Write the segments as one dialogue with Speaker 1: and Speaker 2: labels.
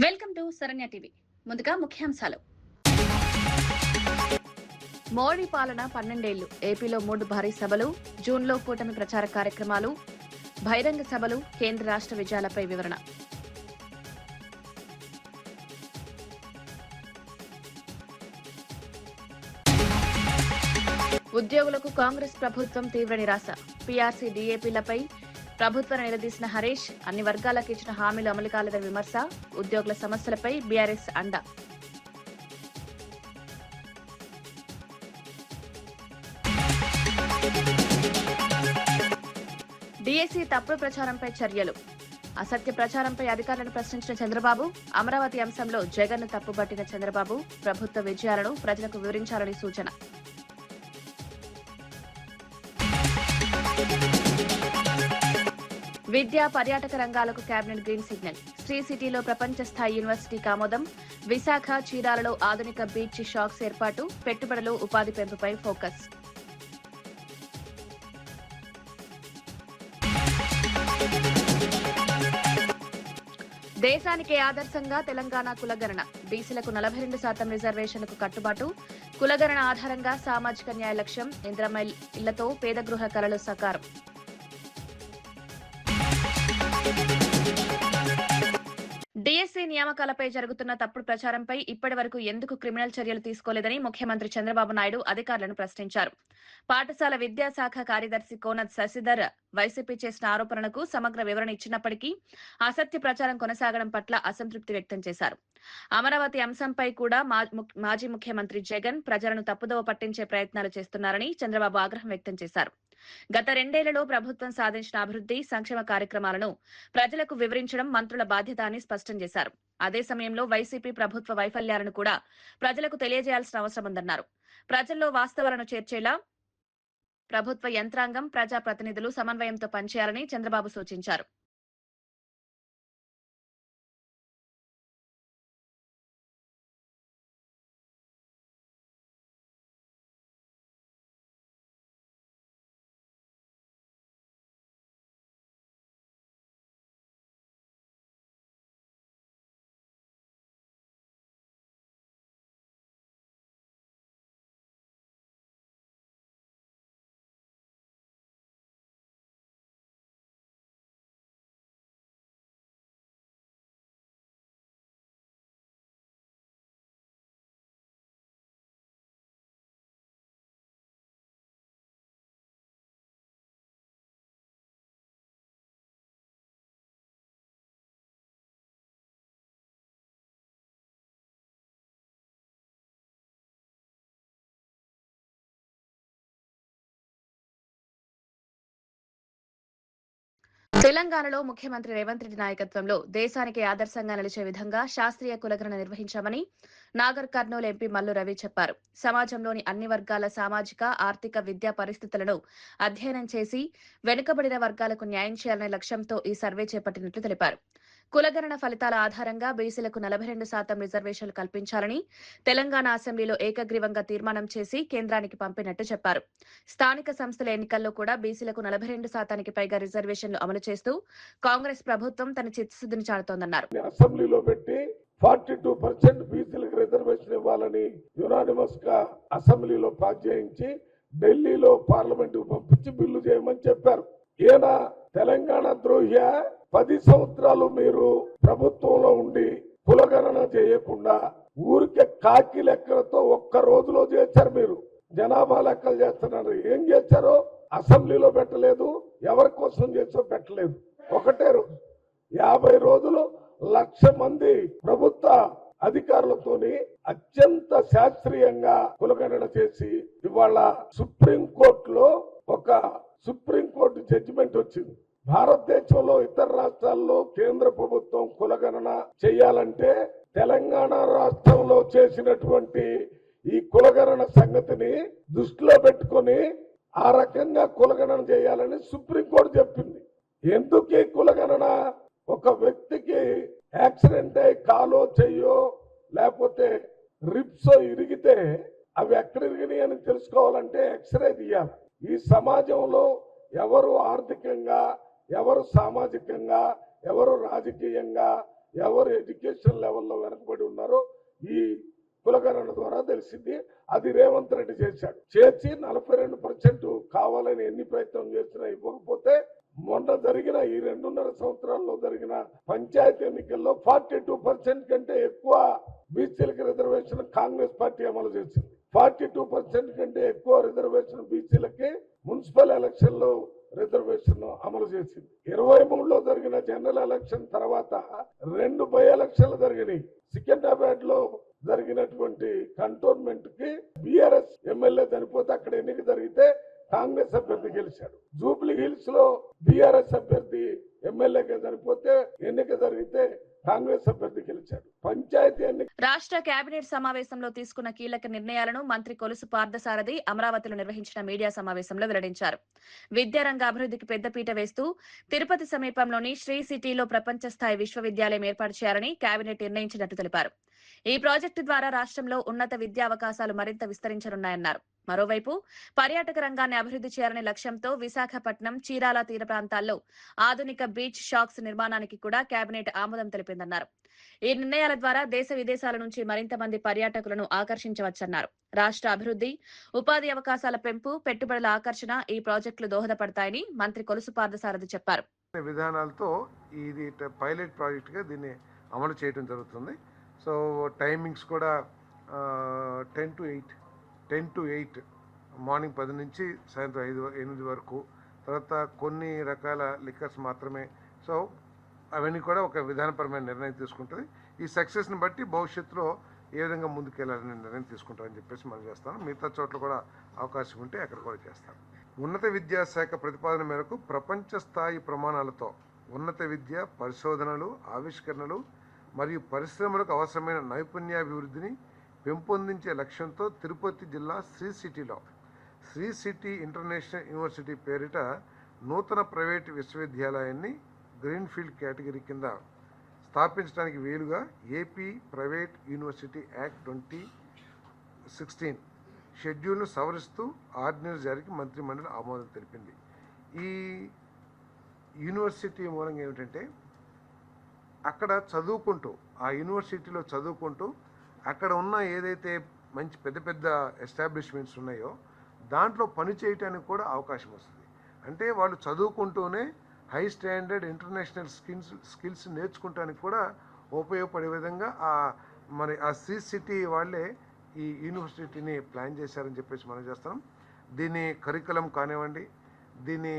Speaker 1: Welcome to Saranya TV. ముందుగా ముఖ్యాంశాలు. మోడీ పాలన 12 ఏళ్లు. ఏపీలో 3 భారీ సభలు, జూన్లో కూటమి ప్రచార కార్యక్రమాలు, బహిరంగ సభలు, కేంద్ర రాష్ట్ర విజయాలపై వివరణ. ఉద్యోగులకు కాంగ్రెస్ ప్రభుత్వం తీవ్ర నిరాశ. పీఆర్సీ డీఏపీలపై ప్రభుత్వాన్ని నిలదీసిన హరీష్, అన్ని వర్గాలకు ఇచ్చిన హామీలు అమలు కాలేదని విమర్శ. ఉద్యోగుల సమస్యలపై బీఆర్ఎస్ అండ. డీఎస్సీ తప్పుడు ప్రచారంపై చర్యలు. అసత్య ప్రచారంపై అధికారులను ప్రశ్నించిన చంద్రబాబు, అమరావతి అంశంలో జగన్ను తప్పుబట్టిన చంద్రబాబు ప్రభుత్వ విజయాలను ప్రజలకు వివరించాలని సూచన. విద్యా పర్యాటక రంగాలకు కేబినెట్ గ్రీన్ సిగ్నల్. శ్రీ సిటీలో ప్రపంచ స్థాయి యూనివర్సిటీకి ఆమోదం. విశాఖ, చీరాలలో ఆధునిక బీచ్ షాక్స్ ఏర్పాటు. పెట్టుబడులు, ఉపాధి పెంపుపై ఫోకస్. దేశానికే ఆదర్శంగా తెలంగాణ కులగణన. బీసీలకు 42% రిజర్వేషన్లకు కట్టుబాటు. కులగణన ఆధారంగా సామాజిక న్యాయ లక్ష్యం. ఇందిరమ్మ ఇళ్లతో పేద గృహ కలలు సాకారం. డీఎస్సీ నియామకాలపై జరుగుతున్న తప్పుడు ప్రచారంపై ఇప్పటి వరకు ఎందుకు క్రిమినల్ చర్యలు తీసుకోలేదని ముఖ్యమంత్రి చంద్రబాబు నాయుడు అధికారులను ప్రశ్నించారు. పాఠశాల విద్యాశాఖ కార్యదర్శి కోనత్ శశిధర్ వైసీపీ చేసిన ఆరోపణలకు సమగ్ర వివరణ ఇచ్చినప్పటికీ అసత్య ప్రచారం కొనసాగడం పట్ల అసంతృప్తి వ్యక్తం చేశారు. అమరావతి అంశంపై కూడా మాజీ ముఖ్యమంత్రి జగన్ ప్రజలను తప్పుదోవ పట్టించే ప్రయత్నాలు చేస్తున్నారని చంద్రబాబు ఆగ్రహం వ్యక్తం చేశారు. గత 2 ఏళ్లలో ప్రభుత్వం సాధించిన అభివృద్ధి, సంక్షేమ కార్యక్రమాలను ప్రజలకు వివరించడం మంత్రుల బాధ్యత అని స్పష్టం చేశారు. అదే సమయంలో వైసీపీ ప్రభుత్వ వైఫల్యాలను కూడా ప్రజలకు తెలియజేయాల్సిన అవసరం ఉందన్నారు. ప్రజల్లో వాస్తవాలను చేర్చేలా ప్రభుత్వ యంత్రాంగం, ప్రజాప్రతినిధులు సమన్వయంతో పనిచేయాలని చంద్రబాబు సూచించారు. తెలంగాణలో ముఖ్యమంత్రి రేవంత్ రెడ్డి నాయకత్వంలో దేశానికి ఆదర్శంగా నిలిచే విధంగా శాస్త్రీయ కులగణన నిర్వహించామని నాగర్ కర్నూలు ఎంపీ మల్లు రవి చెప్పారు. సమాజంలోని అన్ని వర్గాల సామాజిక, ఆర్థిక, విద్యా పరిస్థితులను అధ్యయనం చేసి వెనుకబడిన వర్గాలకు న్యాయం చేయాలనే లక్ష్యంతో ఈ సర్వే చేపట్టినట్లు తెలిపారు. కులగణన ఫలితాల ఆధారంగా బీసీలకు 42% రిజర్వేషన్లు కల్పించాలని తెలంగాణ అసెంబ్లీలో ఏకగ్రీవంగా తీర్మానం చేసి కేంద్రానికి పంపినట్టు చెప్పారు. స్థానిక సంస్థల ఎన్నికల్లో కూడా బీసీలకు 42%కి పైగా రిజర్వేషన్లు అమలు చేస్తూ కాంగ్రెస్ ప్రభుత్వం తన చిత్తశుద్ధిని చాటుతోందన్నారు.
Speaker 2: అసెంబ్లీలో పెట్టి 42% బీసీలకు రిజర్వేషన్ ఇవ్వాలని యునానిమస్ గా అసెంబ్లీలో పాస్ చేయించి ఢిల్లీలో పార్లమెంట్ కు పంపించి బిల్లు చేయమని చెప్పారు. ఈయన తెలంగాణ ద్రోహి. 10 సంవత్సరాలు మీరు ప్రభుత్వంలో ఉండి కులగణన చేయకుండా ఊరికే కాకి లెక్కలతో ఒక్క రోజులో చేశారు. మీరు జనాభా లెక్కలు చేస్తున్నారు. ఏం చేశారో అసెంబ్లీలో పెట్టలేదు, ఎవరి కోసం చేసో పెట్టలేదు. ఒకటే రోజు 50 రోజులు 1,00,000 మంది ప్రభుత్వ అధికారులతోని అత్యంత శాస్త్రీయంగా కులగణన చేసి ఇవాళ సుప్రీంకోర్టులో ఒక సుప్రీంకోర్టు జడ్జిమెంట్ వచ్చింది. భారతదేశంలో ఇతర రాష్ట్రాల్లో కేంద్ర ప్రభుత్వం కులగణన చేయాలంటే తెలంగాణ రాష్ట్రంలో చేసినటువంటి ఈ కులగణన సంగతిని దృష్టిలో పెట్టుకొని ఆ రకంగా కులగణన చేయాలని సుప్రీంకోర్టు చెప్పింది. ఎందుకు కులగణన? ఒక వ్యక్తికి యాక్సిడెంట్ అయి కాలో చెయ్యో లేకపోతే రిప్సో ఇరిగితే అవి ఎక్కడ ఇరిగినాయి అని తెలుసుకోవాలంటే ఎక్స్రే తీయాలి. ఈ సమాజంలో ఎవరు ఆర్థికంగా, ఎవరు సామాజికంగా, ఎవరు రాజకీయంగా, ఎవరు ఎడ్యుకేషన్ లెవెల్లో వెనకబడి ఉన్నారో ఈ కులగణన ద్వారా తెలిసింది. అది రేవంత్ రెడ్డి చేశాడు. చేసి 42% కావాలని ఎన్ని ప్రయత్నం చేసినా ఇవ్వకపోతే మొన్న జరిగిన ఈ 2.5 సంవత్సరాల్లో జరిగిన పంచాయతీ ఎన్నికల్లో 42% కంటే ఎక్కువ బీసీలకు రిజర్వేషన్ కాంగ్రెస్ పార్టీ అమలు చేసింది. 42% కంటే ఎక్కువ రిజర్వేషన్ బీసీలకి మున్సిపల్ ఎలక్షన్ లో రిజర్వేషన్ అమలు చేసింది. 23లో జరిగిన జనరల్ ఎలక్షన్ తర్వాత 2 బై ఎలక్షన్లు జరిగినాయి. సికింద్రాబాద్ లో జరిగినటువంటి కంటోన్మెంట్ కి బీఆర్ఎస్ ఎమ్మెల్యే చనిపోతే అక్కడ ఎన్నిక జరిగితే కాంగ్రెస్ అభ్యర్థి గెలిచాడు. జూబ్లీ హిల్స్ లో బీఆర్ఎస్ అభ్యర్థి ఎమ్మెల్యేగా చనిపోతే ఎన్నిక జరిగితే కాంగ్రెస్ అభ్యర్థి గెలిచాడు. పంచాయతీ ఎన్నిక
Speaker 1: రాష్ట్ర కేబినెట్ సమావేశంలో తీసుకున్న కీలక నిర్ణయాలను మంత్రి కొలుసు పార్థసారథి అమరావతిలో నిర్వహించిన మీడియా సమావేశంలో వెల్లడించారు. విద్యారంగ అభివృద్ధికి పెద్దపీట వేస్తూ తిరుపతి సమీపంలోని శ్రీ సిటీలో ప్రపంచ స్థాయి విశ్వవిద్యాలయం ఏర్పాటు చేయాలని కేబినెట్ నిర్ణయించినట్టు తెలిపారు. ఈ ప్రాజెక్టు ద్వారా రాష్ట్రంలో ఉన్నత విద్యా అవకాశాలు మరింత విస్తరించనున్నాయన్నారు. మరోవైపు పర్యాటక రంగాన్ని అభివృద్ధి చేయాలనే లక్ష్యంతో విశాఖపట్నం, చీరాల తీర ప్రాంతాల్లో ఆధునిక బీచ్ షాక్స్ నిర్మాణానికి కూడా కేబినెట్ ఆమోదం తెలిపిందన్నారు. ఈ నిర్ణయాల ద్వారా దేశ విదేశాల నుంచి మరింత మంది పర్యాటకులను ఆకర్షించవచ్చన్నారు. రాష్ట్ర అభివృద్ధి, ఉపాధి అవకాశాల పెంపు, పెట్టుబడుల ఆకర్షణ ఈ ప్రాజెక్టులు దోహదపడతాయని మంత్రి కొలుసు పార్థసారథి చెప్పారు.
Speaker 3: విధానాలతో ఇది పైలట్ ప్రాజెక్ట్ గా దీన్ని అమలు చేయడం జరుగుతుంది. సో టైమింగ్స్ కూడా 10 to 8 మార్నింగ్ 10 నుంచి సాయంత్రం 8 వరకు. తర్వాత కొన్ని రకాల లిక్కర్స్ మాత్రమే. సో అవన్నీ కూడా ఒక విధానపరమైన నిర్ణయం తీసుకుంటుంది. ఈ సక్సెస్ని బట్టి భవిష్యత్తులో ఏ విధంగా ముందుకెళ్లాలనే నిర్ణయం తీసుకుంటారని చెప్పేసి మనం చేస్తాను. మిగతా చోట్ల కూడా అవకాశం ఉంటే అక్కడ కూడా చేస్తాం. ఉన్నత విద్యాశాఖ ప్రతిపాదన మేరకు ప్రపంచ స్థాయి ప్రమాణాలతో ఉన్నత విద్య, పరిశోధనలు, ఆవిష్కరణలు మరియు పరిశ్రమలకు అవసరమైన నైపుణ్యాభివృద్ధిని పెంపొందించే లక్ష్యంతో తిరుపతి జిల్లా శ్రీ సిటీలో శ్రీ సిటీ ఇంటర్నేషనల్ యూనివర్సిటీ పేరిట నూతన ప్రైవేటు విశ్వవిద్యాలయాన్ని గ్రీన్ఫీల్డ్ కేటగిరీ కింద స్థాపించడానికి వీలుగా ఏపీ ప్రైవేట్ యూనివర్సిటీ యాక్ట్ 2016 షెడ్యూల్ను సవరిస్తూ ఆర్డినెన్స్ జారీకి మంత్రిమండలి ఆమోదం తెలిపింది. ఈ యూనివర్సిటీ మూలంగా ఏమిటంటే అక్కడ చదువుకుంటూ, ఆ యూనివర్సిటీలో చదువుకుంటూ అక్కడ ఉన్న ఏదైతే మంచి పెద్ద పెద్ద ఎస్టాబ్లిష్మెంట్స్ ఉన్నాయో దాంట్లో పని చేయటానికి కూడా అవకాశం వస్తుంది. అంటే వాళ్ళు చదువుకుంటూనే హై స్టాండర్డ్ ఇంటర్నేషనల్ స్కిల్స్ నేర్చుకోవడానికి కూడా ఉపయోగపడే విధంగా మరి ఆ శ్రీ సిటీ వాళ్ళే ఈ యూనివర్సిటీని ప్లాన్ చేశారని చెప్పేసి మనం చేస్తాం. దీని కరికులం కానివ్వండి, దీని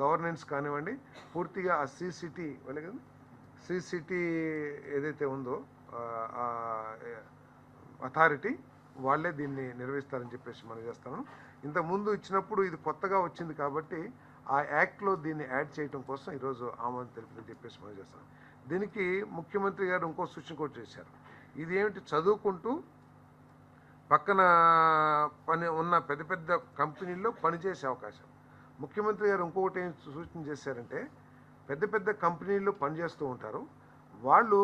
Speaker 3: గవర్నెన్స్ కానివ్వండి, పూర్తిగా ఆ శ్రీ సిటీ వాళ్ళే కదా, శ్రీ సిటీ ఏదైతే ఉందో అథారిటీ వాళ్ళే దీన్ని నిర్వహిస్తారని చెప్పేసి మనం చేస్తాను. ఇంతకుముందు ఇచ్చినప్పుడు ఇది కొత్తగా వచ్చింది కాబట్టి ఆ యాక్ట్లో దీన్ని యాడ్ చేయడం కోసం ఈరోజు ఆమోదం తెలిపిందని చెప్పేసి మనం చేస్తాం. దీనికి ముఖ్యమంత్రి గారు ఇంకో సూచన కూడా చేశారు. ఇది ఏమిటి, చదువుకుంటూ పక్కన పని ఉన్న పెద్ద పెద్ద కంపెనీల్లో పనిచేసే అవకాశం. ముఖ్యమంత్రి గారు ఇంకొకటి ఏం సూచన చేశారంటే, పెద్ద పెద్ద కంపెనీల్లో పనిచేస్తూ ఉంటారు, వాళ్ళు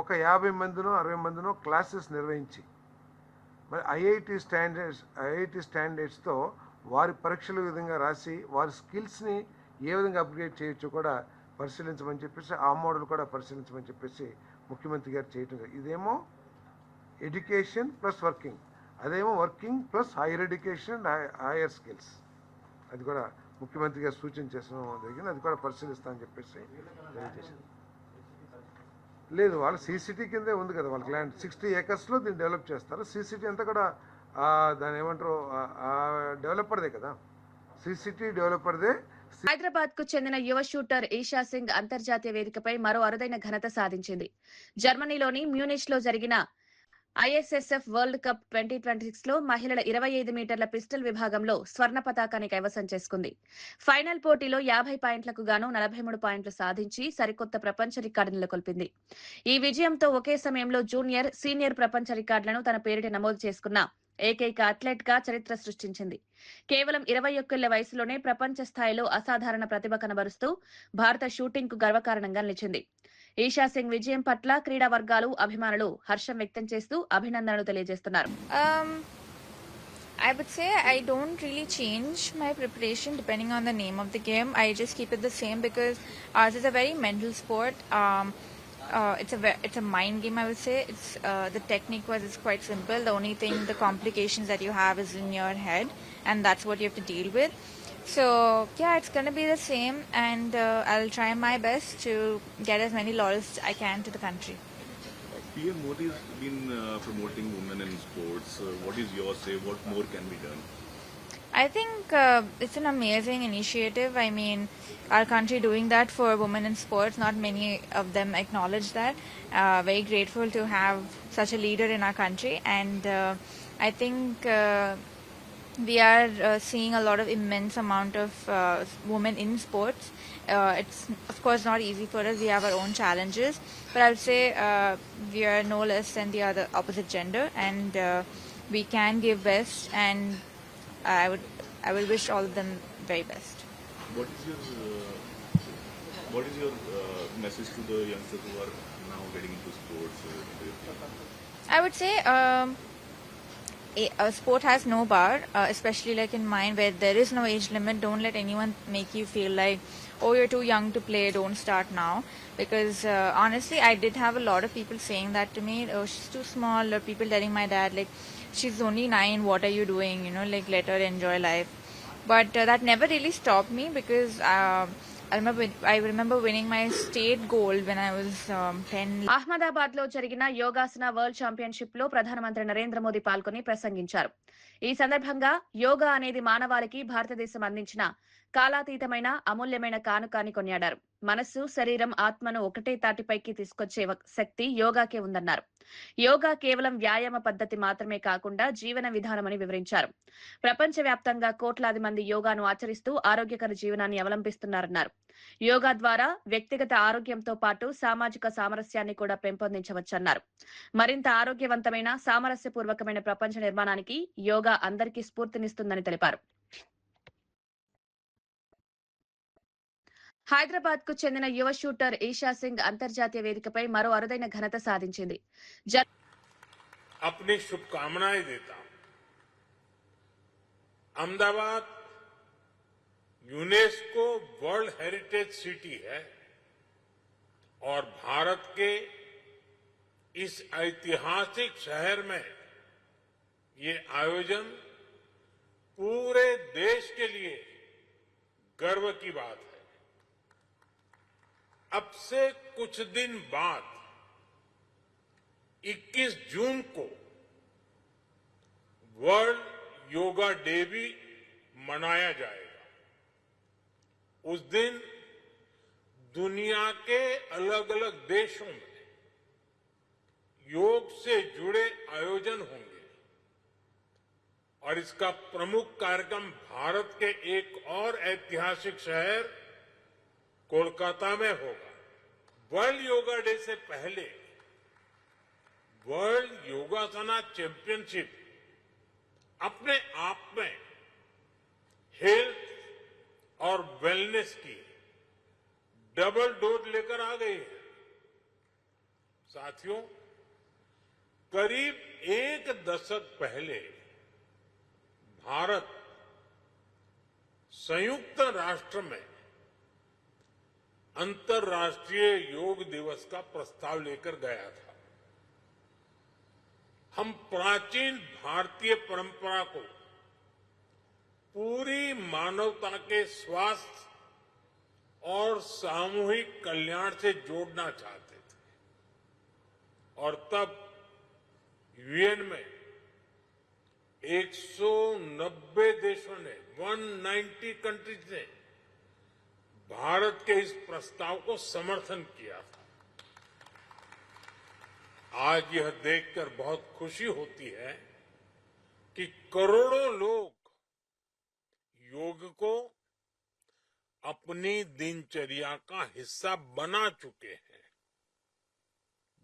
Speaker 3: ఒక 50 మందినో 60 మందినో క్లాసెస్ నిర్వహించి మరి ఐఐటి స్టాండర్డ్స్తో వారి పరీక్షల విధంగా రాసి వారి స్కిల్స్ని ఏ విధంగా అప్గ్రేడ్ చేయొచ్చో కూడా పరిశీలించమని చెప్పేసి, ఆ మోడల్ కూడా పరిశీలించమని చెప్పేసి ముఖ్యమంత్రి గారు చేయటం. ఇదేమో ఎడ్యుకేషన్ ప్లస్ వర్కింగ్, అదేమో working plus higher education and higher skills. అది కూడా ముఖ్యమంత్రి గారు సూచన చేసిన జరిగింది. అది కూడా పరిశీలిస్తామని చెప్పేసి తెలియజేసింది. లేదు, వాళ్ళు సీసీటీ కిందే ఉంది కదా, వాళ్ళకి ల్యాండ్ 60 acresలో దీన్ని డెవలప్ చేస్తారు. సీసీటీ అంతా కూడా దాని ఏమంటారు డెవలపర్దే కదా, సీసీటీ డెవలపర్దే.
Speaker 1: హైదరాబాద్ కు చెందిన యువ షూటర్ ఈషా సింగ్ అంతర్జాతీయ వేదికపై మరో అరుదైన ఘనత సాధించింది. జర్మనీలోని మ్యూనిచ్ లో జరిగిన ISSF వరల్డ్ కప్ 2026 లో మహిళల 25 మీటర్ల పిస్టల్ విభాగంలో స్వర్ణ పతాకాన్ని కైవసం చేసుకుంది. ఫైనల్ పోటీలో 50 పాయింట్లకు గాను 43 పాయింట్లు సాధించి సరికొత్త ప్రపంచ రికార్డు నెలకొల్పింది. ఈ విజయంతో ఒకే సమయంలో జూనియర్, సీనియర్ ప్రపంచ రికార్డులను తన పేరిట నమోదు చేసుకున్న ఏకైక అథ్లెట్ గా చరిత్ర సృష్టించింది. కేవలం 21 ఏళ్ల వయసులోనే ప్రపంచ స్థాయిలో అసాధారణ ప్రతిభ కనబరుస్తూ భారత షూటింగ్ కు గర్వకారణంగా నిలిచింది. ఈషా సింగ్ విజయం పట్ల క్రీడా వర్గాలు, అభిమానులు హర్షం వ్యక్తం చేస్తూ అభినందనలు తెలియజేస్తున్నారు.
Speaker 4: I would say I don't really change my preparation depending on the name of the game. I just keep it the same because ours is a very mental sport. it's a mind game, I would say. It's the technique was is quite simple. The only thing, the complications that you have is in your head, and that's what you have to deal with. So yeah, it's gonna be the same, and I'll try my best to get as many laurels I can to the country.
Speaker 5: PM Modi has been promoting women in sports. What is your say? What more can be done?
Speaker 4: I think it's an amazing initiative. I mean, our country doing that for women in sports, not many of them acknowledge that. Very grateful to have such a leader in our country, and I think we are seeing a lot of immense amount of women in sports. It's of course not easy for us. We have our own challenges, but I would say we are no less than the other opposite gender, and we can give best, and I will wish all of them very best.
Speaker 5: What is your message to the youngsters who are now getting into sports?
Speaker 4: I would say a sport has no bar, especially like in mine where there is no age limit. Don't let anyone make you feel like, oh, you're too young to play, don't start now. Because honestly, I did have a lot of people saying that to me, oh, she's too small, or people telling my dad, like, she's only 9, what are you doing? You know, like, let her enjoy life. But that never really stopped me, because I remember winning my state gold when I was 10.
Speaker 1: Ahmedabad లో జరిగిన yogasana world championship లో ప్రధానమంత్రి నరేంద్ర మోదీ పాల్గొని ప్రసంగించారు. ఈ సందర్భంగా యోగా అనేది మానవాళికి భారతదేశం అందించిన కాలాతీతమైన అమూల్యమైన కానుక అని కొనియాడారు. మనస్సు, శరీరం, ఆత్మను ఒకటే తాటిపైకి తీసుకొచ్చే శక్తి యోగాకే ఉందన్నారు. యోగా కేవలం వ్యాయామ పద్ధతి మాత్రమే కాకుండా జీవన విధానమని వివరించారు. ప్రపంచవ్యాప్తంగా కోట్లాది మంది యోగాను ఆచరిస్తూ ఆరోగ్యకర జీవనాన్ని అవలంబిస్తున్నారన్నారు. యోగా ద్వారా వ్యక్తిగత ఆరోగ్యంతో పాటు సామాజిక సామరస్యాన్ని కూడా పెంపొందించవచ్చన్నారు. మరింత ఆరోగ్యవంతమైన, సామరస్యపూర్వకమైన ప్రపంచ నిర్మాణానికి యోగా అందరికీ స్ఫూర్తినిస్తుందని తెలిపారు. హైదరాబాద్ కు చెందిన యువ షూటర్ ఈషా సింగ్ అంతర్జాతీయ వేదికపై మరో అరుదైన ఘనత సాధించింది.
Speaker 6: अपनी शुभकामनाएं देता हूं। Ahmedabad UNESCO world heritage city है और भारत के इस ऐतिहासिक शहर में ये आयोजन पूरे देश के लिए गर्व की बात है। अब से कुछ दिन बाद 21 जून को वर्ल्ड योगा डे भी मनाया जाएगा। उस दिन दुनिया के अलग अलग देशों में योग से जुड़े आयोजन होंगे और इसका प्रमुख कार्यक्रम भारत के एक और ऐतिहासिक शहर कोलकाता में होगा। वर्ल्ड योगा डे से पहले वर्ल्ड योगासना चैंपियनशिप अपने आप में हेल्थ और वेलनेस की डबल डोज लेकर आ गई है। साथियों, करीब एक दशक पहले भारत संयुक्त राष्ट्र में अंतर्राष्ट्रीय योग दिवस का प्रस्ताव लेकर गया था। हम प्राचीन भारतीय परंपरा को पूरी मानवता के स्वास्थ्य और सामूहिक कल्याण से जोड़ना चाहते थे और तब यूएन में 190 देशों ने 190 कंट्रीज ने भारत के इस प्रस्ताव को समर्थन किया था। आज यह देखकर बहुत खुशी होती है कि करोड़ों लोग योग को अपनी दिनचर्या का हिस्सा बना चुके हैं।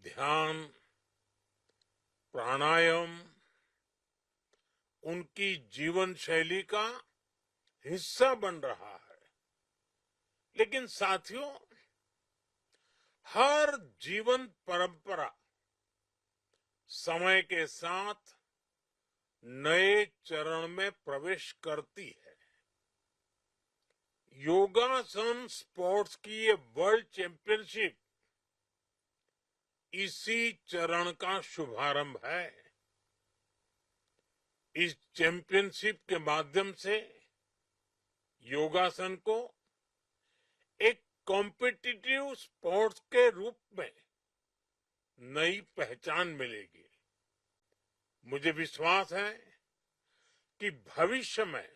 Speaker 6: ध्यान, प्राणायाम उनकी जीवन शैली का हिस्सा बन रहा है। लेकिन साथियों, हर जीवन परंपरा समय के साथ नए चरण में प्रवेश करती है। योगासन स्पोर्ट्स की ये वर्ल्ड चैंपियनशिप इसी चरण का शुभारंभ है। इस चैंपियनशिप के माध्यम से योगासन को एक कॉम्पिटिटिव स्पोर्ट्स के रूप में नई पहचान मिलेगी। मुझे विश्वास है कि भविष्य में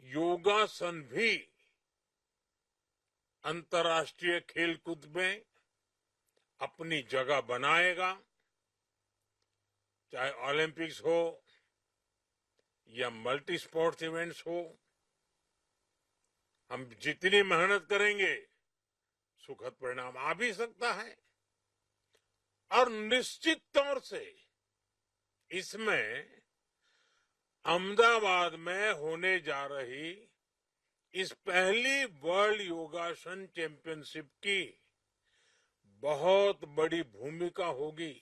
Speaker 6: योगासन भी अंतर्राष्ट्रीय खेलकूद में अपनी जगह बनाएगा, चाहे ओलंपिक्स हो या मल्टी स्पोर्ट्स इवेंट्स हो। हम जितनी मेहनत करेंगे सुखद परिणाम आ भी सकता है, और निश्चित तौर से इसमें अहमदाबाद में होने जा रही इस पहली वर्ल्ड योगासन चैंपियनशिप की बहुत बड़ी भूमिका होगी।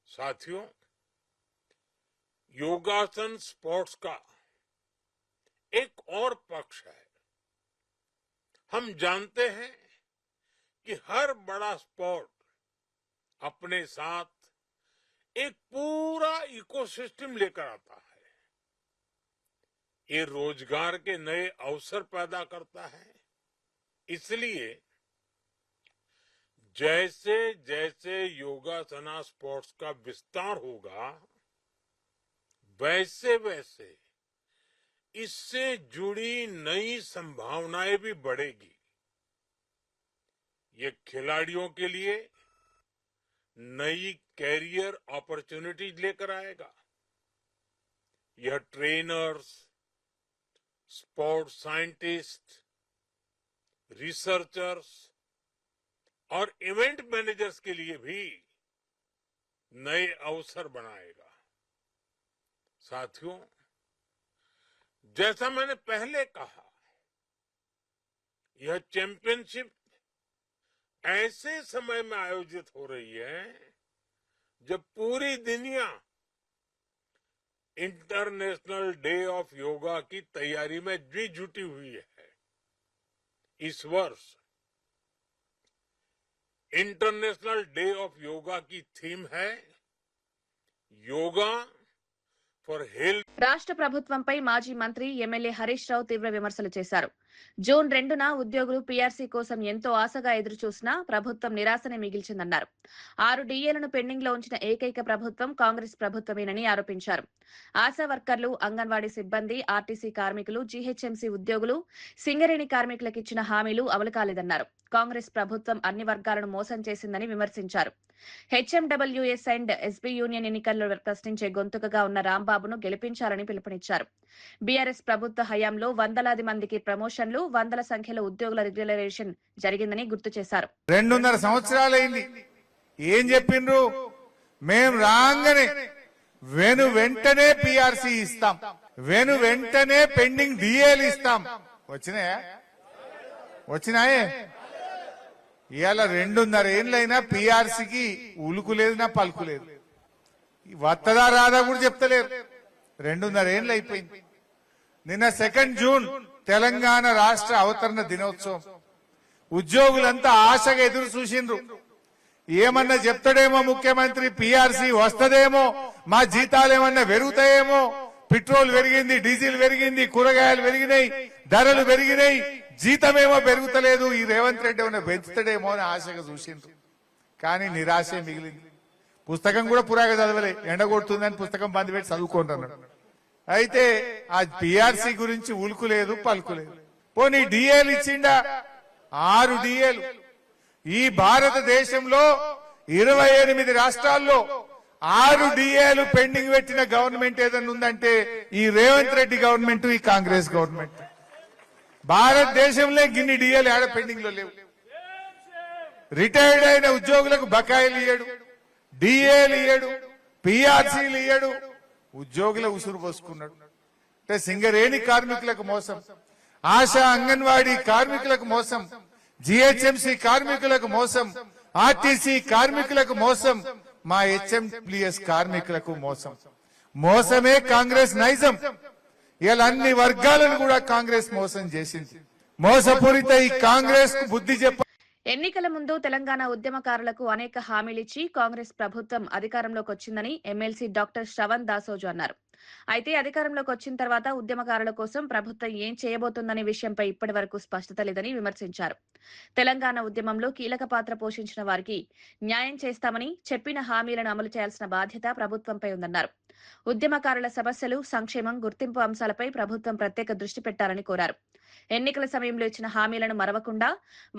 Speaker 6: साथियों, योगासन स्पोर्ट्स का एक और पक्ष है। हम जानते हैं कि हर बड़ा स्पोर्ट अपने साथ एक पूरा इकोसिस्टम लेकर आता है। ये रोजगार के नए अवसर पैदा करता है। इसलिए जैसे जैसे योगासना स्पोर्ट्स का विस्तार होगा, वैसे वैसे इससे जुड़ी नई संभावनाएं भी बढ़ेगी। ये खिलाड़ियों के लिए नई कैरियर अपॉर्चुनिटीज लेकर आएगा। यह ट्रेनर्स, स्पोर्ट्स साइंटिस्ट, रिसर्चर्स और इवेंट मैनेजर्स के लिए भी नए अवसर बनाएगा। साथियों, जैसा मैंने पहले कहा, यह चैंपियनशिप ऐसे समय में आयोजित हो रही है जब पूरी दुनिया इंटरनेशनल डे ऑफ योगा की तैयारी में भी जुटी हुई है। इस वर्ष इंटरनेशनल डे ऑफ योगा की थीम है योगा ఫర్ హెల్త్.
Speaker 1: రాష్ట్ర ప్రభుత్వంపై మాజీ మంత్రి ఎమ్మెల్యే హరీష్ రావు తీవ్ర విమర్శలు చేశారు. జూన్ 2న ఉద్యోగులు పీఆర్సీ కోసం ఎంతో ఆశగా ఎదురుచూసినా ప్రభుత్వం నిరాశనే మిగిల్చిందన్నారు. 6 డీఏలను పెండింగ్ లో ఉంచిన ఏకైక ప్రభుత్వం కాంగ్రెస్ ప్రభుత్వమేనని ఆరోపించారు. ఆశా వర్కర్లు, అంగన్వాడీ సిబ్బంది, ఆర్టీసీ కార్మికులు, జీహెచ్ఎంసీ ఉద్యోగులు, సింగరేణి కార్మికులకు ఇచ్చిన హామీలు అమలు కాలేదన్నారు. కాంగ్రెస్ ప్రభుత్వం అన్ని వర్గాలను మోసం చేసిందని విమర్శించారు. హెచ్ఎండబ్ల్యూఎస్ అండ్ ఎస్బీ యూనియన్ ఎన్నికల్లో ప్రశ్నించే గొంతుకగా ఉన్న రాంబాబును గెలిపించాలని పిలుపునిచ్చారు. బీఆర్ఎస్ ప్రభుత్వ హయాంలో వందలాది మందికి ప్రమోషన్లు, వందల సంఖ్యలో ఉద్యోగుల రెగ్యులరైజేషన్ జరిగిందని గుర్తు చేశారు.
Speaker 7: 2.5 సంవత్సరాలైంది. ఏం చెప్పిండ్రు? మేం రాగానే వెంటనే పీఆర్సీ ఇస్తాం, వెంటనే పెండింగ్ డిఏలు ఇస్తాం. వచ్చినాయే? ఇవాళ 2.5 ఏళ్ళైనా పీఆర్సీకి ఉలుకు లేదు, నా పలుకు లేదు. వత్తదా రాదా కూడా చెప్తలేరు. 2.5 ఏళ్ళు అయిపోయింది. నిన్న 2 జూన్ తెలంగాణ రాష్ట్ర అవతరణ దినోత్సవం. ఉద్యోగులంతా ఆశగా ఎదురు చూసిండ్రు. ఏమన్నా చెప్తాడేమో ముఖ్యమంత్రి, పీఆర్సీ వస్తదేమో, మా జీతాలు ఏమన్నా పెరుగుతాయేమో. పెట్రోల్ పెరిగింది, డీజిల్ పెరిగింది, కూరగాయలు పెరిగినాయి, ధరలు పెరిగినాయి, జీతమేమో పెరుగుతలేదు. ఈ రేవంత్ రెడ్డి ఏమన్నా పెంచుతాడేమో అని ఆశగా చూసిండ్రు. కానీ నిరాశే మిగిలింది. పుస్తకం కూడా పురాగా చదవలే, ఎండగొడుతుందని పుస్తకం బంద్ పెట్టి చదువుకుంటున్నాడు. అయితే ఆ పీఆర్సీ గురించి ఉలుకులేదు, పలుకులేదు. పోనీ డిఏలు ఇచ్చిండా? 6 డిఏలు. ఈ భారతదేశంలో 28 రాష్ట్రాల్లో 6 డిఏలు పెండింగ్ పెట్టిన గవర్నమెంట్ ఏదైనా ఉందంటే ఈ రేవంత్ రెడ్డి గవర్నమెంట్, ఈ కాంగ్రెస్ గవర్నమెంట్. భారతదేశంలో గిన్ని డిఏలు ఆడ పెండింగ్ లో లేవు. రిటైర్డ్ అయిన ఉద్యోగులకు బకాయిలు ఇయ్యడు, డిఏలు ఇయ్యడు, పీఆర్సీలు ఇయ్యడు. ఉద్యోగుల ఉసురు పోసుకున్నాడు. అంటే సింగరేణి కార్మికులకు మోసం, ఆశా అంగన్వాడీ కార్మికులకు మోసం, జీహెచ్ఎంసీ కార్మికులకు మోసం, ఆర్టీసీ కార్మికులకు మోసం, మా హెచ్ఎండబ్ల్యూఎస్ కార్మికులకు మోసం. మోసమే కాంగ్రెస్ నైజం. ఇలా అన్ని వర్గాలను కూడా కాంగ్రెస్ మోసం చేసింది. మోసపూరిత ఈ కాంగ్రెస్ కు బుద్ధి చెప్ప
Speaker 1: ఎన్నికల ముందు తెలంగాణ ఉద్యమకారులకు అనేక హామీలిచ్చి కాంగ్రెస్ ప్రభుత్వం అధికారంలోకి వచ్చిందని ఎమ్మెల్సీ డాక్టర్ శ్రవణ్ దాసోజు అన్నారు. అయితే అధికారంలోకి వచ్చిన తర్వాత ఉద్యమకారుల కోసం ప్రభుత్వం ఏం చేయబోతుందనే విషయంపై ఇప్పటి వరకు స్పష్టత లేదని విమర్శించారు. తెలంగాణ ఉద్యమంలో కీలక పాత్ర పోషించిన వారికి న్యాయం చేస్తామని చెప్పిన హామీలను అమలు చేయాల్సిన బాధ్యత ప్రభుత్వంపై ఉందన్నారు. ఉద్యమకారుల సమస్యలు, సంక్షేమం, గుర్తింపు అంశాలపై ప్రభుత్వం ప్రత్యేక దృష్టి పెట్టాలని కోరారు. ఎన్నికల సమయంలో ఇచ్చిన హామీలను మరవకుండా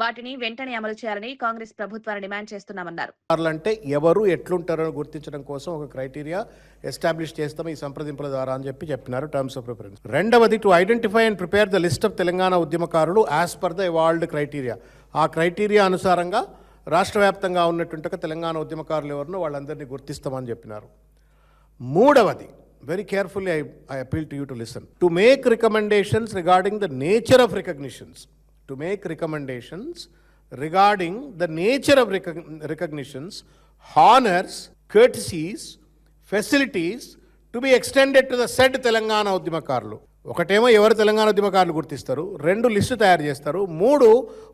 Speaker 1: వాటిని వెంటనే అమలు చేయాలని కాంగ్రెస్ ప్రభుత్వాన్ని డిమాండ్ చేస్తున్నామన్నారు.
Speaker 8: అంటే ఎవరు ఎట్లుంటారో గుర్తించడం కోసం ఒక క్రైటీరియా ఎస్టాబ్లిష్ చేస్తాం ఈ సంప్రదింపుల ద్వారా అని చెప్పినారు టర్మ్స్ ఆఫ్ రిఫరెన్స్. రెండవది, to identify and prepare the list of Telangana ఉద్యమకారులు as per the evolved criteria. ఆ క్రైటీరియా అనుసారంగా రాష్ట్ర వ్యాప్తంగా ఉన్నటువంటి తెలంగాణ ఉద్యమకారులు ఎవరినో వాళ్ళందరినీ గుర్తిస్తామని చెప్పినారు. మూడవది, very carefully I appeal to you to listen, to make recommendations regarding the nature of recognitions, to make recommendations regarding the nature of recognitions, honors, courtesies, facilities to be extended to the said Telangana ఉద్యమకారులు. ఒకటేమో ఎవరు తెలంగాణ ఉద్యమకారులు గుర్తిస్తారు, రెండు list తయారు చేస్తారు, మూడు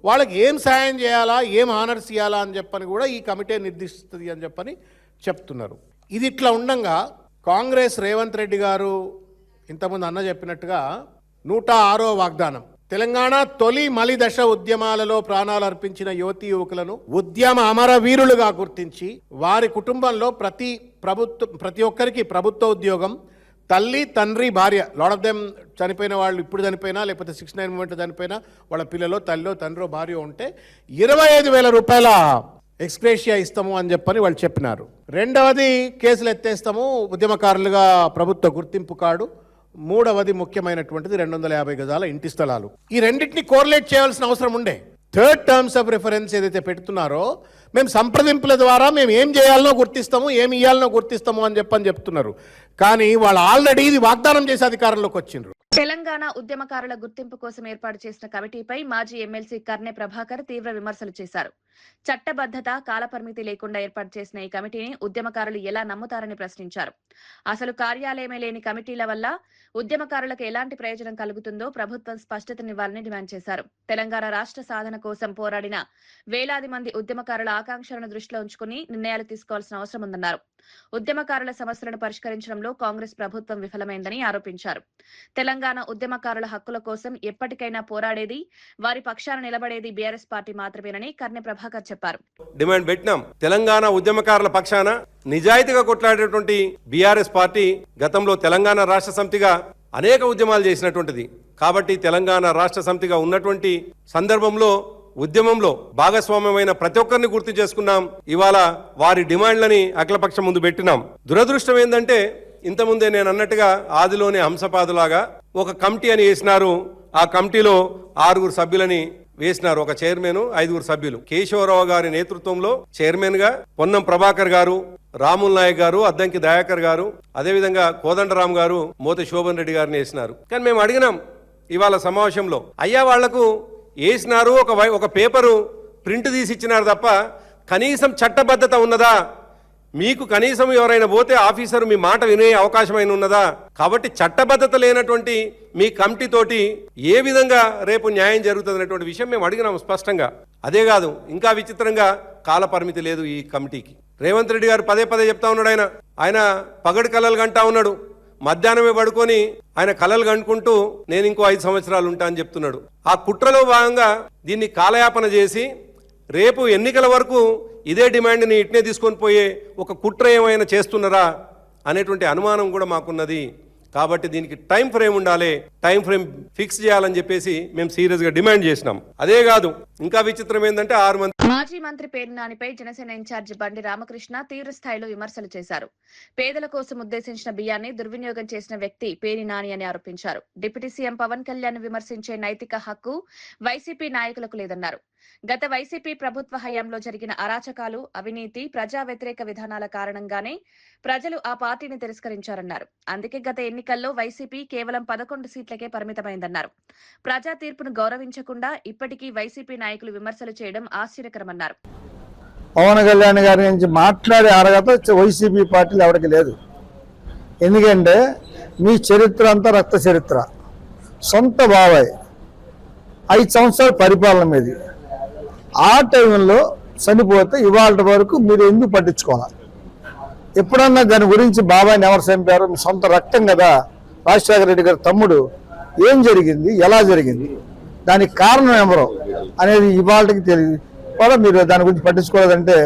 Speaker 8: వాళ్ళకి ఏం సాయం చేయాలా, ఏం హానర్స్ ఇవ్వాలా అని చెప్పని కూడా ఈ కమిటీ నిర్దేశిస్తుంది అని చెప్పని చెప్తున్నారు. ఇది ఇట్లా ఉండంగా కాంగ్రెస్ రేవంత్ రెడ్డి గారు ఇంతకుముందు అన్న చెప్పినట్టుగా 106వ వాగ్దానం, తెలంగాణ తొలి మలి దశ ఉద్యమాలలో ప్రాణాలు అర్పించిన యువతీ యువకులను ఉద్యమ అమరవీరులుగా గుర్తించి వారి కుటుంబంలో ప్రతి ఒక్కరికి ప్రభుత్వ ఉద్యోగం, తల్లి, తండ్రి, భార్య, లాట్ ఆఫ్ దెమ్ చనిపోయిన వాళ్ళు ఇప్పుడు చనిపోయినా లేకపోతే 69 మూమెంట్ చనిపోయినా వాళ్ళ పిల్లలో తల్లో తండ్రో భార్య ఉంటే 25,000 రూపాయల ఎక్స్గ్రేషియా ఇస్తాము అని చెప్పని వాళ్ళు చెప్పినారు. రెండవది, కేసులు ఎత్తేస్తాము, ఉద్యమకారులుగా ప్రభుత్వ గుర్తింపు కార్డు. మూడవది ముఖ్యమైనటువంటిది 250 గజాల ఇంటి స్థలాలు. ఈ రెండింటిని కోరిలేట్ చేయాల్సిన అవసరం ఉండే. థర్డ్ టర్మ్స్ ఆఫ్ రిఫరెన్స్ ఏదైతే పెడుతున్నారో మేము సంప్రదింపుల ద్వారా మేము ఏం చేయాలనో గుర్తిస్తాము, ఏమి ఇవ్వాలనో గుర్తిస్తాము అని చెప్తున్నారు. కానీ వాళ్ళు ఆల్రెడీ ఇది వాగ్దానం చేసి అధికారంలోకి వచ్చిండ్రు.
Speaker 1: తెలంగాణ ఉద్యమకారుల గుర్తింపు కోసం ఏర్పాటు చేసిన కమిటీపై మాజీ ఎమ్మెల్సీ కర్నె ప్రభాకర్ తీవ్ర విమర్శలు చేశారు. చట్టబద్ధత, కాలపరిమితి లేకుండా ఏర్పాటు చేసిన ఈ కమిటీని ఉద్యమకారులు ఎలా నమ్ముతారని ప్రశ్నించారు. అసలు కార్యాలయమే లేని కమిటీల వల్ల ఉద్యమకారులకు ఎలాంటి ప్రయోజనం కలుగుతుందో ప్రభుత్వం స్పష్టతనివ్వాలని డిమాండ్ చేశారు. తెలంగాణ రాష్ట్ర సాధన కోసం పోరాడిన వేలాది మంది ఉద్యమకారుల ఆకాంక్షలను దృష్టిలో ఉంచుకుని నిర్ణయాలు తీసుకోవాల్సిన అవసరం ఉందన్నారు. ఉద్యమకారుల సమస్యలను పరిష్కరించడంలో కాంగ్రెస్ ప్రభుత్వం విఫలమైందని ఆరోపించారు. తెలంగాణ ఉద్యమకారుల హక్కుల కోసం ఎప్పటికైనా పోరాడేది, వారి పక్షాన నిలబడేది బీఆర్ఎస్ పార్టీ మాత్రమేనని కర్నె ప్రభాకర్ చెప్పారు.
Speaker 9: డిమాండ్ పెట్టినాం. తెలంగాణ ఉద్యమకారుల పక్షాన నిజాయితీగా కొట్లాడేటువంటి బీఆర్ఎస్ పార్టీ గతంలో తెలంగాణ రాష్ట్ర సమితిగా అనేక ఉద్యమాలు చేసినటువంటిది. కాబట్టి తెలంగాణ రాష్ట్ర సమితిగా ఉన్నటువంటి సందర్భంలో ఉద్యమంలో భాగస్వామ్యమైన ప్రతి ఒక్కరిని గుర్తు చేసుకున్నాం. ఇవాళ వారి డిమాండ్లని అఖిలపక్షం ముందు పెట్టినాం. దురదృష్టం ఏంటంటే ఇంతకుముందే నేను అన్నట్టుగా ఆదిలోనే హంసపాదులాగా ఒక కమిటీ అని వేసినారు. ఆ కమిటీలో 6 సభ్యులని వేసినారు, ఒక చైర్మన్, 5 సభ్యులు. కేశవరావు గారి నేతృత్వంలో చైర్మన్ గా పొన్నం ప్రభాకర్ గారు, రాముల్ నాయక్ గారు, అద్దంకి దయాకర్ గారు, అదేవిధంగా కోదండరామ్ గారు, మోతి శోభన్ రెడ్డి గారిని వేసినారు. కానీ మేము అడిగినాం ఇవాళ సమావేశంలో, అయ్యా వాళ్లకు వేసినారు, ఒక పేపరు ప్రింట్ తీసి ఇచ్చినారు తప్ప కనీసం చట్టబద్ధత ఉన్నదా? మీకు కనీసం ఎవరైనా పోతే ఆఫీసర్ మీ మాట వినే అవకాశమైన ఉన్నదా? కాబట్టి చట్టబద్ధత లేనటువంటి మీ కమిటీ తోటి ఏ విధంగా రేపు న్యాయం జరుగుతుంది అనేటువంటి విషయం మేము అడిగినాము స్పష్టంగా. అదే కాదు, ఇంకా విచిత్రంగా కాల పరిమితి లేదు ఈ కమిటీకి. రేవంత్ రెడ్డి గారు పదే చెప్తా ఉన్నాడు. ఆయన పగటి కలలు గంటా ఉన్నాడు. మధ్యాహ్నమే పడుకొని ఆయన కలలు గంటుకుంటూ నేను ఇంకో 5 సంవత్సరాలు ఉంటా అని చెప్తున్నాడు. ఆ కుట్రలో భాగంగా దీన్ని కాలయాపన చేసి రేపు ఎన్నికల వరకు ఇదే డిమాండ్ని ఇట్నే తీసుకొని పోయే ఒక కుట్ర ఏమైనా చేస్తున్నారా అనేటువంటి అనుమానం కూడా మాకున్నది. కాబట్టి దీనికి టైం ఫ్రేమ్ ఉండాలి, టైం ఫ్రేమ్ ఫిక్స్ చేయాలని చెప్పేసి మేము సీరియస్ గా డిమాండ్ చేసినాం. అదే కాదు, ఇంకా విచిత్రం ఏంటంటే 6 మంది
Speaker 1: మాజీ మంత్రి పేర్ని నానిపై జనసేన ఇన్ఛార్జి బండి రామకృష్ణ తీవ్ర స్థాయిలో విమర్శలు చేశారు. పేదల కోసం ఉద్దేశించిన బియ్యాన్ని దుర్వినియోగం చేసిన వ్యక్తి పేర్ని నాని అని ఆరోపించారు. డిప్యూటీ సీఎం పవన్ కళ్యాణ్ విమర్శించే నైతిక హక్కు వైసీపీ నాయకులకు లేదన్నారు. గత వైసీపీ ప్రభుత్వ హయాంలో జరిగిన అరాచకాలు, అవినీతి, ప్రజా వ్యతిరేక విధానాల కారణంగానే ప్రజలు ఆ పార్టీని తిరస్కరించారన్నారు. అందుకే గత ఎన్నికల్లో వైసీపీ కేవలం 11 సీట్లకే పరిమితమైందన్నారు. ప్రజా తీర్పును గౌరవించకుండా ఇప్పటికీ వైసీపీ నాయకులు విమర్శలు చేయడం ఆశ్చర్యకరమన్నారు.
Speaker 10: పవన్ కళ్యాణ్ గారి నుంచి మాట్లాడే అర్హత వైసీపీ పార్టీలు ఎవరికి లేదు. ఎందుకంటే మీ చరిత్ర అంతా రక్త చరిత్ర. సొంత బాబాయ్ 5 సంవత్సరాల పరిపాలన మీది. ఆ టైంలో చనిపోతే ఇవాళ వరకు మీరు ఎందుకు పట్టించుకోవాలి? ఎప్పుడన్నా దాని గురించి బాబాయ్ని ఎవరు చంపారు? మీ సొంత రక్తం కదా, రాజశేఖర రెడ్డి గారి తమ్ముడు. ఏం జరిగింది, ఎలా జరిగింది, దానికి కారణం ఎవరు అనేది ఇవాళకి తెలియదు కూడా. మీరు దాని గురించి పట్టించుకోలేదంటే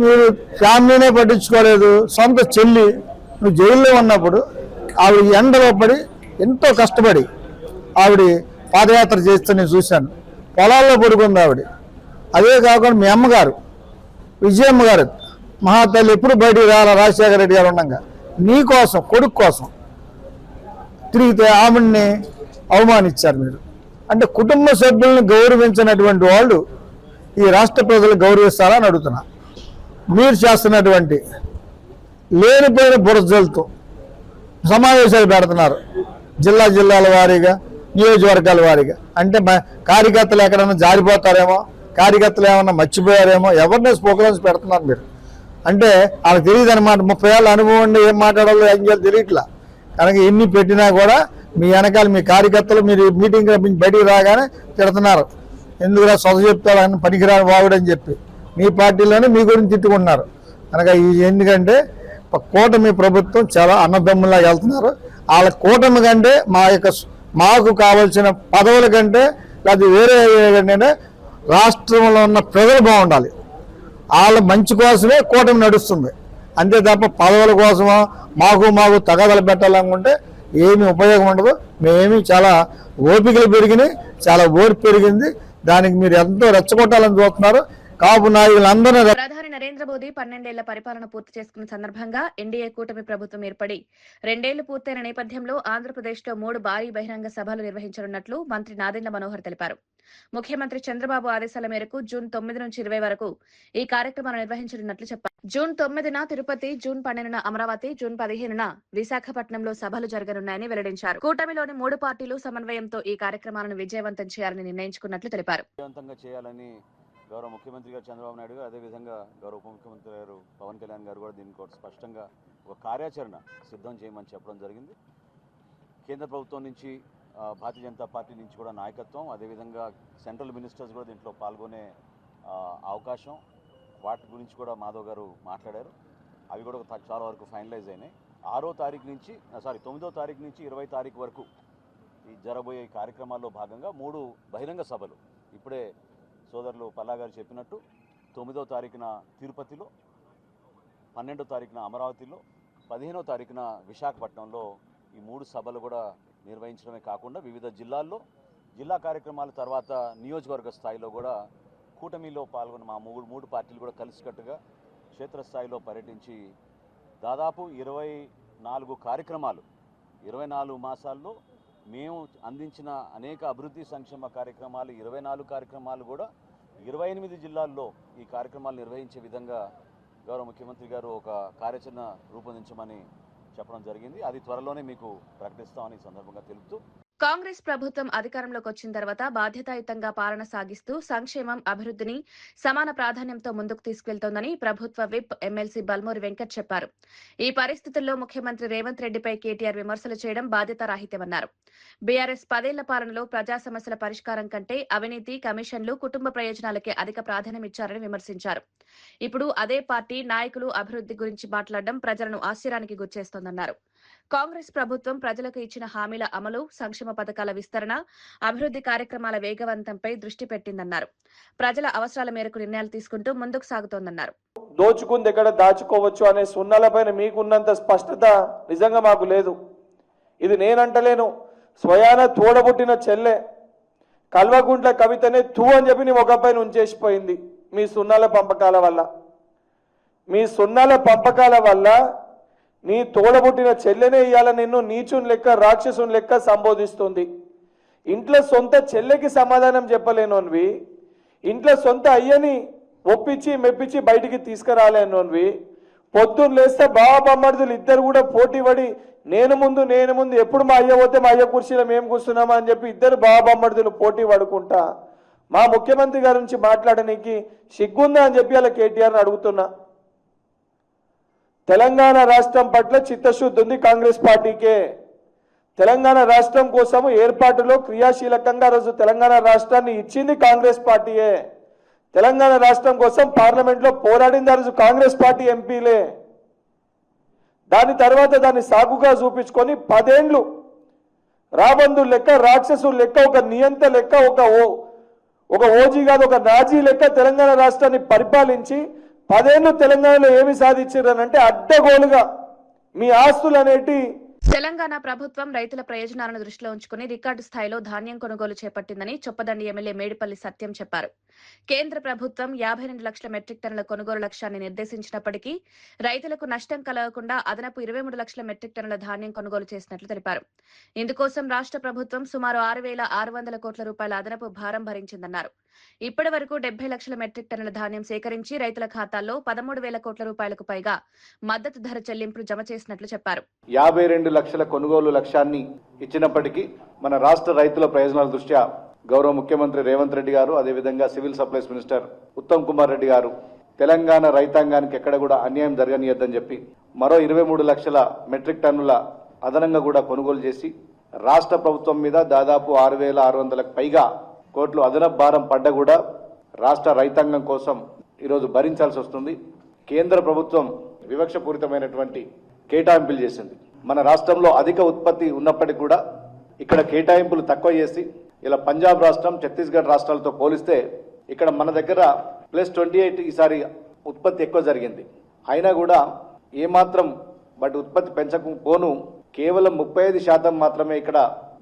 Speaker 10: మీరు ఫ్యామిలీనే పట్టించుకోలేదు. సొంత చెల్లి నువ్వు జైల్లో ఉన్నప్పుడు ఆవిడ ఎండలో పడి ఎంతో కష్టపడి ఆవిడ పాదయాత్ర చేస్తే నేను చూశాను. పొలాల్లో పడుకుంది ఆవిడ. అదే కాకుండా మీ అమ్మగారు విజయమ్మ గారు మహాతల్లి ఎప్పుడు బయటికి రావాల రాజశేఖర రెడ్డి గారు ఉండగా నీ కోసం, కొడుకు కోసం తిరిగితే ఆవిడ్ని అవమానించారు మీరు. అంటే కుటుంబ సభ్యులను గౌరవించినటువంటి వాళ్ళు ఈ రాష్ట్ర ప్రజలు గౌరవిస్తారని అడుగుతున్నా. మీరు చేస్తున్నటువంటి లేనిపోయిన బురజలతో సమావేశాలు పెడుతున్నారు జిల్లాల వారీగా, నియోజకవర్గాల వారీగా. అంటే కార్యకర్తలు ఎక్కడన్నా జారిపోతారేమో, కార్యకర్తలు ఏమన్నా మర్చిపోయారేమో, అవేర్నెస్ ప్రోగ్రామ్స్ పెడుతున్నారు మీరు. అంటే వాళ్ళకి తెలియదు అనమాట. 30 ఏళ్ళ అనుభవం ఉండి ఏం మాట్లాడాలో ఏం చేయాలో తెలియట్లా. కనుక ఎన్ని పెట్టినా కూడా మీ వెనకాల మీ కార్యకర్తలు మీరు మీటింగ్ బయటికి రాగానే తిడుతున్నారు. ఎందుకురా సొద చెప్తాడు పనికిరాని వాగుడని చెప్పి మీ పార్టీలోనే మీ గురించి తిట్టుకుంటున్నారు. కనుక ఎందుకంటే కూటమి ప్రభుత్వం చాలా అన్నదమ్ములా వెళ్తున్నారు. వాళ్ళ కూటమి కంటే మాకు కావాల్సిన పదవుల కంటే లేదా వేరే ఏంటంటే రాష్ట్రంలో ఉన్న ప్రజలు బాగుండాలి. వాళ్ళ మంచి కోసమే కూటమి నడుస్తుంది. అంతే తప్ప పదవుల కోసమో మాకు తగాదలు పెట్టాలనుకుంటే ఏమీ ఉపయోగం ఉండదు. మేమేమి చాలా ఓపికలు పెరిగినాయి, చాలా ఓర్పు పెరిగింది. దానికి మీరు ఎంతో రెచ్చగొట్టాలని చూస్తున్నారు. కాపు నాయకులందరూ.
Speaker 1: ప్రధాని నరేంద్ర మోదీ 12 ఏళ్ల పరిపాలన పూర్తి చేసుకున్న సందర్భంగా ఎన్డీఏ కూటమి ప్రభుత్వం ఏర్పడి 2 ఏళ్లు పూర్తయిన నేపథ్యంలో ఆంధ్రప్రదేశ్లో 3 భారీ బహిరంగ సభలు నిర్వహించనున్నట్లు మంత్రి నాదెండ్ల మనోహర్ తెలిపారు. ముఖ్యమంత్రి చంద్రబాబు ఆదేశాల మేరకు జూన్ 9 నుంచి 20 వరకు ఈ కార్యక్రమాలు నిర్వహించనున్నట్లు చెప్పారు. జూన్ 9న తిరుపతి, జూన్ 12న అమరావతి, జూన్ 15న విశాఖపట్నంలో సభలు జరగనున్నాయని వెల్లడించారు. కూటమిలోని 3 పార్టీలు సమన్వయంతో ఈ కార్యక్రమాలను విజయవంతం చేయాలని నిర్ణయించుకున్నట్లు తెలిపారు.
Speaker 11: గౌరవ ముఖ్యమంత్రి గారు చంద్రబాబు నాయుడు గారు, అదేవిధంగా గౌరవ ఉప ముఖ్యమంత్రి గారు పవన్ కళ్యాణ్ గారు కూడా దీనికి స్పష్టంగా ఒక కార్యాచరణ సిద్ధం చేయమని చెప్పడం జరిగింది. కేంద్ర ప్రభుత్వం నుంచి, భారతీయ జనతా పార్టీ నుంచి కూడా నాయకత్వం, అదేవిధంగా సెంట్రల్ మినిస్టర్స్ కూడా దీంట్లో పాల్గొనే అవకాశం, వాటి గురించి కూడా మాధవ్ గారు మాట్లాడారు. అవి కూడా చాలా వరకు ఫైనలైజ్ అయినాయి. 9వ తారీఖు నుంచి 20 తారీఖు వరకు ఈ జరగబోయే కార్యక్రమాల్లో భాగంగా 3 బహిరంగ సభలు ఇప్పుడే సోదరులు పల్లా గారు చెప్పినట్టు 9వ తారీఖున తిరుపతిలో, 12వ తారీఖున అమరావతిలో, 15వ తారీఖున విశాఖపట్నంలో ఈ 3 సభలు కూడా నిర్వహించడమే కాకుండా వివిధ జిల్లాల్లో జిల్లా కార్యక్రమాల తర్వాత నియోజకవర్గ స్థాయిలో కూడా కూటమిలో పాల్గొన్న మా 3 పార్టీలు కూడా కలిసికట్టుగా క్షేత్రస్థాయిలో పర్యటించి దాదాపు 24 కార్యక్రమాలు, 24 మాసాల్లో మేము అందించిన అనేక అభివృద్ధి సంక్షేమ కార్యక్రమాలు 24 కార్యక్రమాలు కూడా 28 జిల్లాల్లో ఈ కార్యక్రమాలు నిర్వహించే విధంగా గౌరవ ముఖ్యమంత్రి గారు ఒక కార్యాచరణ రూపొందించమని చెప్పడం జరిగింది. అది త్వరలోనే మీకు ప్రకటిస్తామని సందర్భంగా తెలుపుతూ,
Speaker 1: కాంగ్రెస్ ప్రభుత్వం అధికారంలోకి వచ్చిన తర్వాత బాధ్యతాయుతంగా పాలన సాగిస్తూ సంక్షేమం, అభివృద్ధిని సమాన ప్రాధాన్యంతో ముందుకు తీసుకెళ్తోందని ప్రభుత్వ విప్ ఎమ్మెల్సీ బల్మూరి వెంకట్ చెప్పారు. ఈ పరిస్థితుల్లో ముఖ్యమంత్రి రేవంత్ రెడ్డిపై కేటీఆర్ విమర్శలు చేయడం బాధ్యతారాహిత్యమన్నారు. బీఆర్ఎస్ 10 ఏళ్ల పాలనలో ప్రజా సమస్యల పరిష్కారం కంటే అవినీతి, కమిషన్లు, కుటుంబ ప్రయోజనాలకే అధిక ప్రాధాన్యమిచ్చారని విమర్శించారు. ఇప్పుడు అదే పార్టీ నాయకులు అభివృద్ధి గురించి మాట్లాడడం ప్రజలను ఆశ్చర్యానికి గురిచేస్తోందన్నారు. కాంగ్రెస్ ప్రభుత్వం ప్రజలకు ఇచ్చిన హామీల అమలు, సంక్షేమ పథకాల విస్తరణ, అభివృద్ధి కార్యక్రమాల వేగవంతంపై దృష్టి పెట్టిందన్నారు. ప్రజల అవసరాల మేరకు నిర్ణయాలు తీసుకుంటూ ముందుకు సాగుతోందన్నారు.
Speaker 12: దోచుకుంది ఎక్కడ దాచుకోవచ్చు అనే సున్నాలపైన మీకున్నంత స్పష్టత నిజంగా మాకు లేదు. ఇది నేనంటలేను, స్వయాన తోడబుట్టిన చెల్లె కల్వకుంట్ల కవితనే తూ అని చెప్పి నీ ముఖపైన ఉంచేసిపోయింది. మీ సున్నాల పంపకాల వల్ల నీ తోడబుట్టిన చెల్లెనే ఇవాళ నిన్ను నీచుని లెక్క, రాక్షసుని లెక్క సంబోధిస్తుంది. ఇంట్లో సొంత చెల్లెకి సమాధానం చెప్పలేనోన్వి, ఇంట్లో సొంత అయ్యని ఒప్పించి మెప్పించి బయటికి తీసుకురాలేనోన్వి, పొద్దున్న లేస్తే బాబామ్మర్దులు ఇద్దరు కూడా పోటీ పడి నేను ముందు ఎప్పుడు మా అయ్య పోతే మా అయ్య కుర్చీలో మేము కూర్చున్నామా అని చెప్పి ఇద్దరు బాబామ్మర్దులు పోటీ పడుకుంటా మా ముఖ్యమంత్రి గారి నుంచి మాట్లాడడానికి సిగ్గుందా అని చెప్పి అలా కేటీఆర్ని అడుగుతున్నా. తెలంగాణ రాష్ట్రం పట్ల చిత్తశుద్ధి ఉంది కాంగ్రెస్ పార్టీకే. తెలంగాణ రాష్ట్రం కోసం ఏర్పాటులో క్రియాశీలకంగా రోజు తెలంగాణ రాష్ట్రాన్ని ఇచ్చింది కాంగ్రెస్ పార్టీయే. తెలంగాణ రాష్ట్రం కోసం పార్లమెంట్లో పోరాడింది ఆ రోజు కాంగ్రెస్ పార్టీ ఎంపీలే. దాని తర్వాత దాన్ని సాగుగా చూపించుకొని 10 ఏళ్లు రాబందు లెక్క, రాక్షసు లెక్క, ఒక నియంత లెక్క, ఒక ఓజీ కాదు ఒక నాజీ లెక్క తెలంగాణ రాష్ట్రాన్ని పరిపాలించి 10 ఏళ్లు తెలంగాణలో ఏమి సాధించారనంటే అడ్డగోలుగా మీ ఆస్తులు అనేటి.
Speaker 1: తెలంగాణ ప్రభుత్వం రైతుల ప్రయోజనాలను దృష్టిలో ఉంచుకుని రికార్డు స్థాయిలో ధాన్యం కొనుగోలు చేపట్టిందని చొప్పదండి ఎమ్మెల్యే మేడిపల్లి సత్యం చెప్పారు. కేంద్ర ప్రభుత్వం 52 లక్షల మెట్రిక్ టన్నుల కొనుగోలు లక్ష్యాన్ని నిర్దేశించినప్పటికీ రైతులకు నష్టం కలగకుండా అదనపు 23 లక్షల మెట్రిక్ టన్నుల ధాన్యం కొనుగోలు చేసినట్లు తెలిపారు. ఇందుకోసం రాష్ట్ర ప్రభుత్వం సుమారు 6,600 కోట్ల రూపాయల అదనపు భారం భరించిందన్నారు. ఇప్పటి వరకు 70 లక్షల మెట్రిక్ టన్నుల ధాన్యం సేకరించి రైతుల ఖాతాల్లో 13,000 కోట్ల రూపాయలకు పైగా మద్దతు ధర చెల్లింపులు జమ చేసినట్లు చెప్పారు.
Speaker 13: 52 లక్షల కొనుగోలు లక్ష్యాన్ని ఇచ్చినప్పటికీ మన రాష్ట్ర రైతుల ప్రయోజనాల దృష్ట్యా గౌరవ ముఖ్యమంత్రి రేవంత్ రెడ్డి గారు, అదేవిధంగా civil supplies minister Uttam Kumar Reddy గారు తెలంగాణ రైతాంగానికి ఎక్కడ కూడా అన్యాయం జరగనియద్దని చెప్పి మరో 23 లక్షల మెట్రిక్ టన్నుల అదనంగా కూడా కొనుగోలు చేసి రాష్ట్ర ప్రభుత్వం మీద దాదాపు 6,600లకు పైగా కోట్లు అదనపు భారం పడ్డ కూడా రాష్ట్ర రైతాంగం కోసం ఈరోజు భరించాల్సి వస్తుంది. కేంద్ర ప్రభుత్వం వివక్షపూరితమైనటువంటి కేటాయింపులు చేసింది. మన రాష్ట్రంలో అధిక ఉత్పత్తి ఉన్నప్పటికీ కూడా ఇక్కడ కేటాయింపులు తక్కువ చేసి ఇలా పంజాబ్ రాష్ట్రం, ఛత్తీస్గఢ్ రాష్ట్రాలతో పోలిస్తే ఇక్కడ మన దగ్గర +28 ఈసారి ఉత్పత్తి ఎక్కువ జరిగింది. అయినా కూడా ఏమాత్రం వాటి ఉత్పత్తి పెంచకపోను కేవలం 35% మాత్రమే ఇక్కడ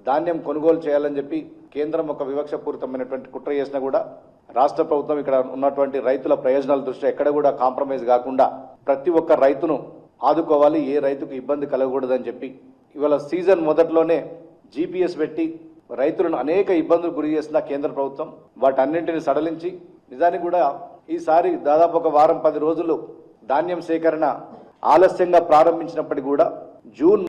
Speaker 13: ధాన్యం కొనుగోలు చేయాలని చెప్పి కేంద్రం ఒక వివక్షపూరితమైనటువంటి కుట్ర చేసినా కూడా రాష్ట్ర ప్రభుత్వం ఇక్కడ ఉన్నటువంటి రైతుల ప్రయోజనాల దృష్ట్యా ఎక్కడ కూడా కాంప్రమైజ్ కాకుండా ప్రతి ఒక్క రైతును ఆదుకోవాలి, ఏ రైతుకు ఇబ్బంది కలగకూడదని చెప్పి ఇవాళ సీజన్ మొదట్లోనే జీపీఎస్ పెట్టి రైతులను అనేక ఇబ్బందులు గురి చేసిన కేంద్ర ప్రభుత్వం వాటన్నింటిని సడలించి నిజానికి కూడా ఈసారి దాదాపు ఒక వారం 10 రోజులు ధాన్యం సేకరణ ఆలస్యంగా ప్రారంభించినప్పటికీ కూడా జూన్